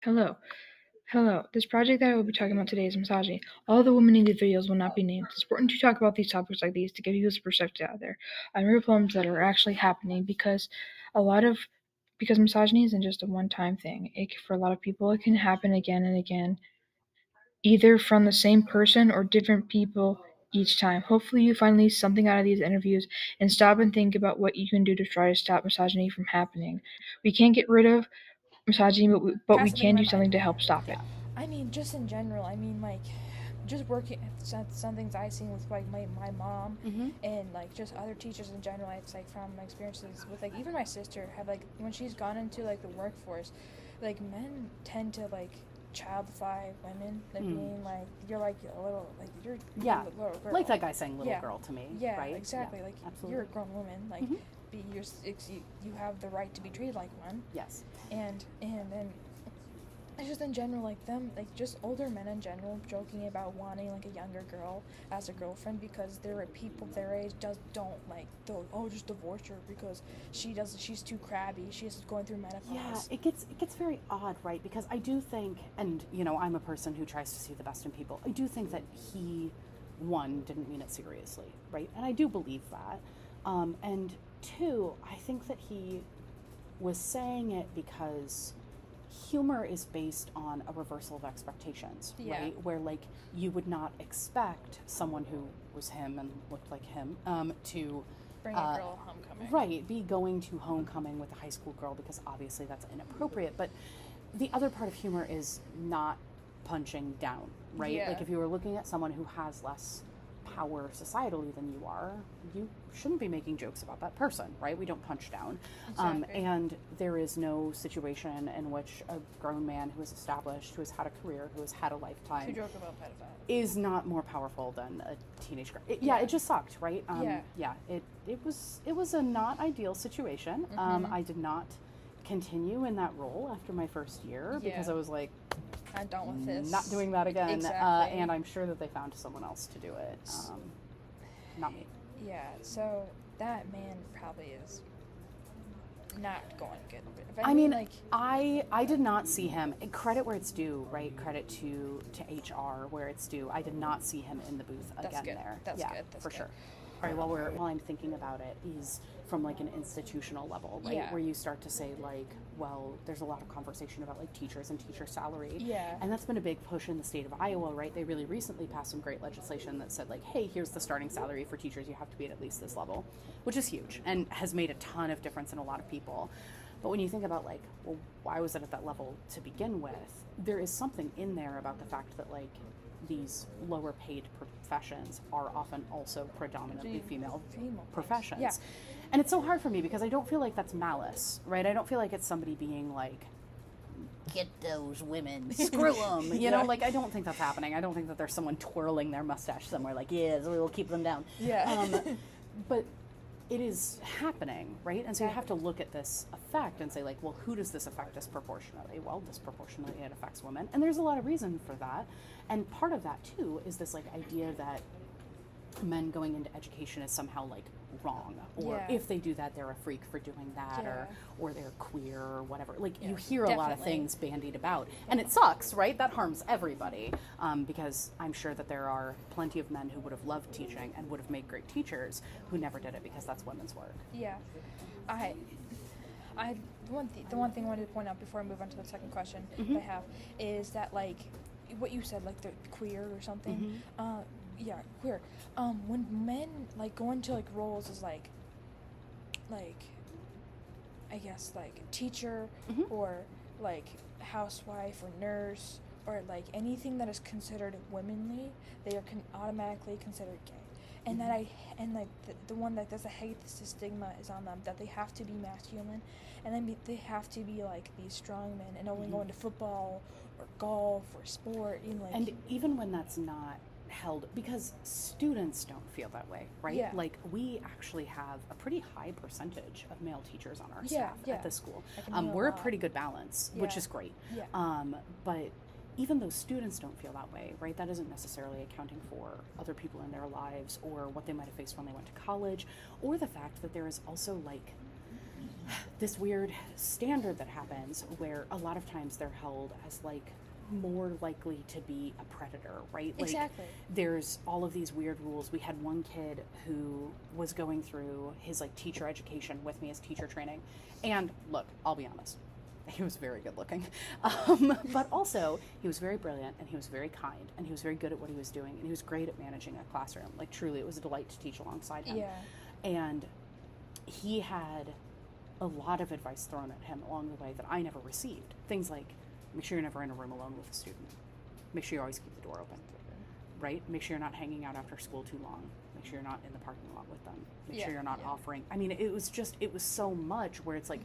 Hello. Hello. This project that I will be talking about today is misogyny. All the women in these videos will not be named. It's important to talk about these topics like these to give you this perspective out there on real problems that are actually happening because misogyny isn't just a one-time thing. For a lot of people, it can happen again and again, either from the same person or different people each time. Hopefully, you find at least something out of these interviews and stop and think about what you can do to try to stop misogyny from happening. We can't get rid of misogyny, but we Constantly in can my do mind. something to help stop it. Yeah. I mean, just in general. I mean, like, just working. Some things I've seen with like my mom Mm-hmm. and like just other teachers in general. It's like from my experiences with like even my sister have like when she's gone into like the workforce, like men tend to like childify women, like being like you're like a little like you're Yeah, a little girl. like that guy saying "little Yeah. girl" to me, Yeah, right? exactly. Yeah, Like you're absolutely. a grown woman. Like Mm-hmm. you have the right to be treated like one. Yes. And then it's just in general like them like just older men in general joking about wanting like a younger girl as a girlfriend because there are people their age just don't like just divorce her because she's too crabby, she's going through Yeah, menopause. it gets very odd, right? Because I do think, and I'm a person who tries to see the best in people. I do think that he, one, didn't mean it seriously, right? And I do believe that. And two, I think that he was saying it because humor is based on a reversal of expectations, Yeah. right? Where like you would not expect someone who was him and looked like him to Bring a girl homecoming. right be going to homecoming with a high school girl because obviously that's inappropriate. But the other part of humor is not punching down, right? Yeah. Like if you were looking at someone who has less power societally than you are, you shouldn't be making jokes about that person, right? We don't punch down. Exactly. And there is no situation in which a grown man who is established, who has had a career, who has had a To lifetime, joke about pedophiles. is not more powerful than a teenage girl. Yeah. It just sucked, right? Yeah. Yeah. It was a not ideal situation. I did not continue in that role after my first year because Yeah. I was like, I'm done with this. not doing that again. Exactly. And I'm sure that they found someone else to do it. Not me. Yeah, so that man probably is not going good. If I mean, like I did not see him. Credit where it's due, right? Credit to HR where it's due. I did not see him in the booth That's again good. there. That's Yeah, good. That's for good. sure. All right, while I'm thinking about it, is from like an institutional level, right? Yeah. Where you start to say like, well, there's a lot of conversation about like teachers and teacher salary. Yeah. And that's been a big push in the state of Iowa, right? They really recently passed some great legislation that said like, hey, here's the starting salary for teachers. You have to be at least this level, which is huge and has made a ton of difference in a lot of people. But when you think about like, well, why was it at that level to begin with? There is something in there about the fact that like these lower paid professions are often also predominantly female professions. Yeah. And it's so hard for me because I don't feel like that's malice, right? I don't feel like it's somebody being like, get those women, screw them. You know, like I don't think that's happening. I don't think that there's someone twirling their mustache somewhere like, yes, we will keep them down. Yeah. But it is happening, right? And so you have to look at this effect and say, like, well, who does this affect disproportionately? Well, disproportionately it affects women. And there's a lot of reason for that. And part of that, too, is this, like, idea that men going into education is somehow, like, wrong. Or Yeah. if they do that, they're a freak for doing that. Yeah. Or they're queer or whatever. Like, you Yeah, hear a lot of definitely. things bandied about. And it sucks, right? That harms everybody. Because I'm sure that there are plenty of men who would have loved teaching and would have made great teachers who never did it because that's women's work. Yeah. I I the one thing I wanted to point out before I move on to the second question I have is that like what you said like the queer or something. Yeah, queer. When men like go into like roles as like I guess like teacher or like housewife or nurse or like anything that is considered womanly, they are automatically considered gay. And that and like the one that does the hate the stigma is on them that they have to be masculine, and then they have to be like these strong men and only go into football or golf or sport. You know, like And even when that's not held, because students don't feel that way, right? Yeah. Like we actually have a pretty high percentage of male teachers on our Yeah, staff yeah. at this school. That can mean a We're a lot. pretty good balance, which Yeah. is great. Yeah. But even though students don't feel that way, right, that isn't necessarily accounting for other people in their lives or what they might have faced when they went to college, or the fact that there is also like this weird standard that happens where a lot of times they're held as like more likely to be a predator, right? Like Exactly. there's all of these weird rules. We had one kid who was going through his like teacher education with me as teacher training. And look, I'll be honest, he was very good looking. But also, he was very brilliant and he was very kind and he was very good at what he was doing and he was great at managing a classroom. Like, truly, it was a delight to teach alongside him. Yeah. And he had a lot of advice thrown at him along the way that I never received. Things like, make sure you're never in a room alone with a student. Make sure you always keep the door open, right? Make sure you're not hanging out after school too long. Make sure you're not in the parking lot with them. Make sure you're not offering. I mean, it was so much where it's like,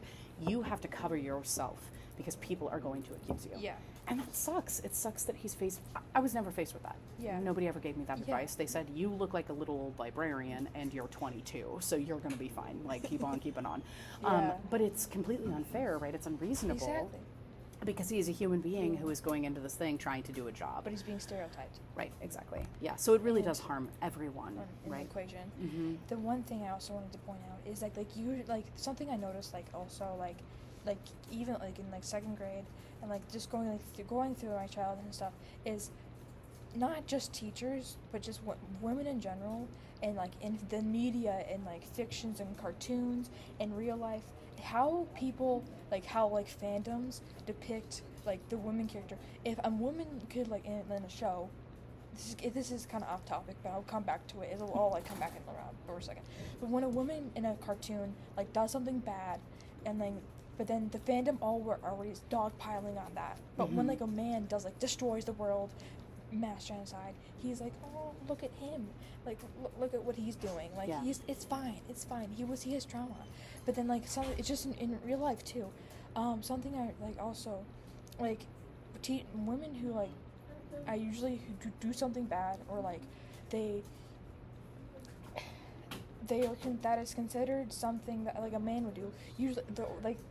you have to cover yourself because people are going to accuse you. Yeah. And that sucks. It sucks that he's faced. I was never faced with that. Yeah. Nobody ever gave me that Yeah. advice. They said, you look like a little old librarian and you're 22, so you're going to be fine. Like, keep on keeping on. Yeah. But it's completely unfair, right? It's unreasonable. Exactly. Because he is a human being who is going into this thing trying to do a job. But he's being stereotyped. Right, exactly. Yeah, so it really does harm everyone, In right? the equation. Mm-hmm. The one thing I also wanted to point out is like you like something I noticed like also like even like in like second grade and like just going through my childhood and stuff is not just teachers but just women in general and like in the media and like fictions and cartoons and real life how people like how like fandoms depict like the women character. If a woman could like in a show, this is kind of off topic, but I'll come back to it. It'll all like come back in around for a second. But when a woman in a cartoon like does something bad, and then but then the fandom all were already dogpiling on that. But when like a man does like destroys the world, mass genocide, he's like, oh, look at him, like look at what he's doing. Like it's fine. He has trauma. But then like it's just in real life too. Something I like also like women who like I usually do something bad or like they are that is considered something that like a man would do. Usually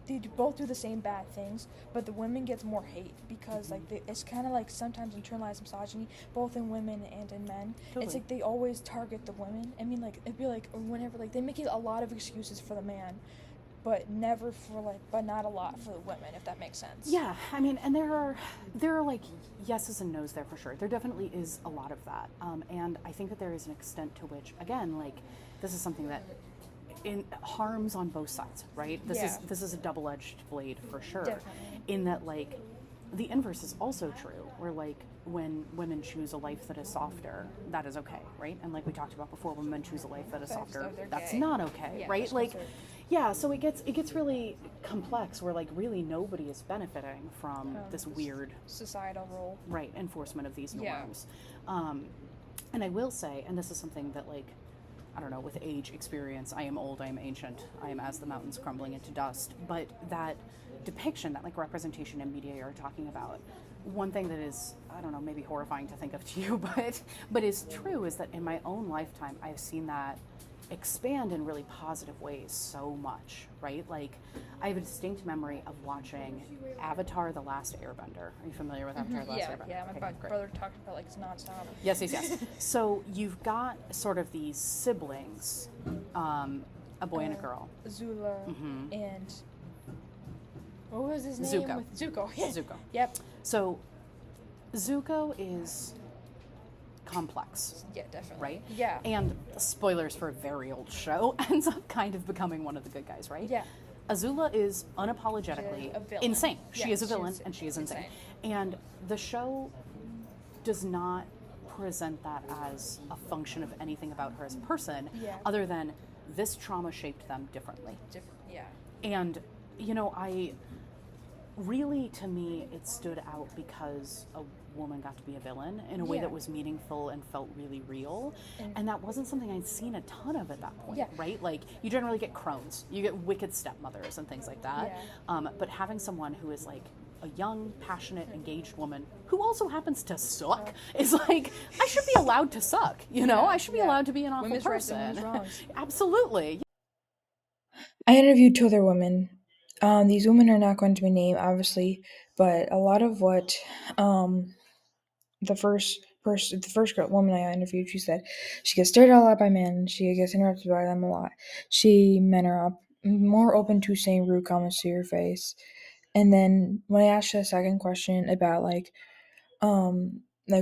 they both do the same bad things, but the women gets more hate because like it's kind of like sometimes internalized misogyny both in women and in men. Totally. It's like they always target the women. I mean, like it'd be like whenever like they make a lot of excuses for the man, but never for like, but not a lot for the women, if that makes sense. Yeah, I mean, and there are like yeses and nos there for sure. There definitely is a lot of that, and I think that there is an extent to which, again, like this is something that harms on both sides, right? This is a double-edged blade for sure. Definitely. In that, like, the inverse is also true, where like when women choose a life that is softer, that is okay, right? And like we talked about before, when men choose a life that is softer, that's gay. not okay, right? Like, yeah, so it gets really complex where like really nobody is benefiting from this weird societal role, right? Enforcement of these norms. And I will say, and this is something that like, I don't know, with age, experience, I am old, I am ancient, I am as the mountains crumbling into dust, but that depiction, that like representation in media you're talking about, one thing that is, I don't know, maybe horrifying to think of to you, but is true, is that in my own lifetime I've seen that expand in really positive ways so much, right? Like, I have a distinct memory of watching Avatar: The Last Airbender. Are you familiar with Avatar: The Last Airbender? Yeah, my brother talked about like it's nonstop. Yes. So you've got sort of these siblings, a boy and a girl. Zula and what was his name? Zuko. Zuko. Zuko. Yep. So Zuko is complex. Yeah, definitely. Right? Yeah. And spoilers for a very old show, ends up kind of becoming one of the good guys, right? Yeah. Azula is unapologetically insane. She is a villain and she is insane. And the show does not present that as a function of anything about her as a person, other than this trauma shaped them differently. And, you know, to me, it stood out because a woman got to be a villain in a way that was meaningful and felt really real. And that wasn't something I'd seen a ton of at that point, right? Like, you generally get crones, you get wicked stepmothers and things like that. But having someone who is like a young, passionate, engaged woman who also happens to suck is like, I should be allowed to suck, you know? I should be allowed to be an awful women's person. Rights and women's wrongs. Absolutely. I interviewed two other women. These women are not going to be named, obviously, but a lot of what the first woman I interviewed, she said she gets stared at a lot by men. She gets interrupted by them a lot. Men are more open to saying rude comments to your face. And then when I asked her the second question about like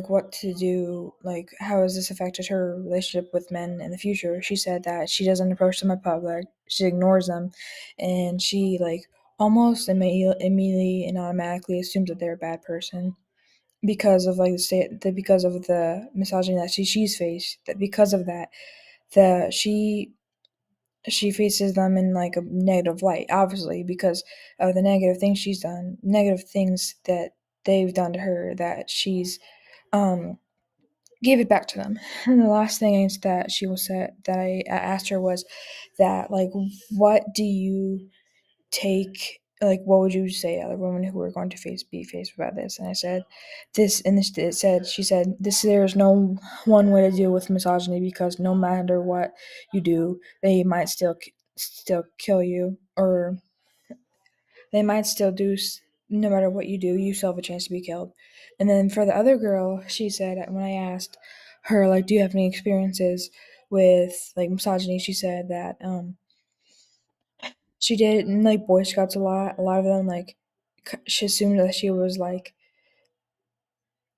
what to do, like how has this affected her relationship with men in the future, she said that she doesn't approach them in public, she ignores them, and she like almost immediately and automatically assumes that they're a bad person because of like because of the misogyny that she's faced, that because of that the she faces them in like a negative light, obviously because of the negative things she's done, negative things that they've done to her, that she's um gave it back to them. And the last thing is that she was said that I asked her was that like what do you take, like what would you say to other women who are going to be faced about this? And I said this, and this it said she said this, there's no one way to deal with misogyny because no matter what you do, they might still kill you, or they might still no matter what you do, you still have a chance to be killed. And then for the other girl, she said when I asked her like, do you have any experiences with like misogyny, she said that she did it in like Boy Scouts a lot. A lot of them like she assumed that she was like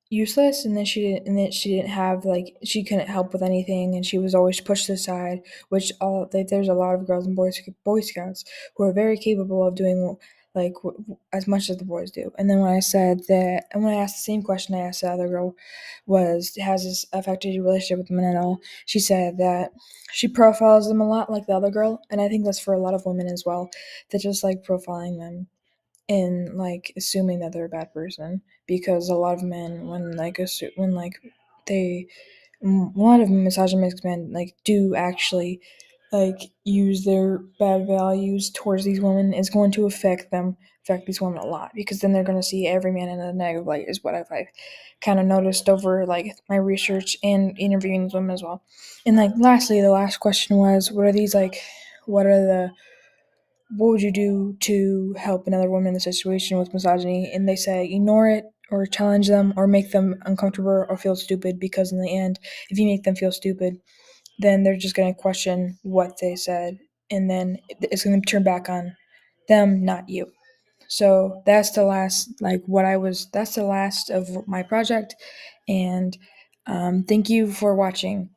useless, and then she didn't have like she couldn't help with anything, and she was always pushed aside, which all like, there's a lot of girls in Boy Scouts who are very capable of doing like as much as the boys do. And then when I said that, and when I asked the same question I asked the other girl was, has this affected your relationship with men at all, she said that she profiles them a lot like the other girl, and I think that's for a lot of women as well, that just like profiling them and like assuming that they're a bad person, because a lot of men when like they a lot of misogynistic men like do actually like use their bad values towards these women is going to affect these women a lot, because then they're going to see every man in a negative light, is what I've kind of noticed over like my research and interviewing these women as well. And like lastly, the last question was, what are the what would you do to help another woman in the situation with misogyny? And they say ignore it or challenge them or make them uncomfortable or feel stupid, because in the end, if you make them feel stupid, then they're just going to question what they said, and then it's going to turn back on them, not you. So that's the last, that's the last of my project. And thank you for watching.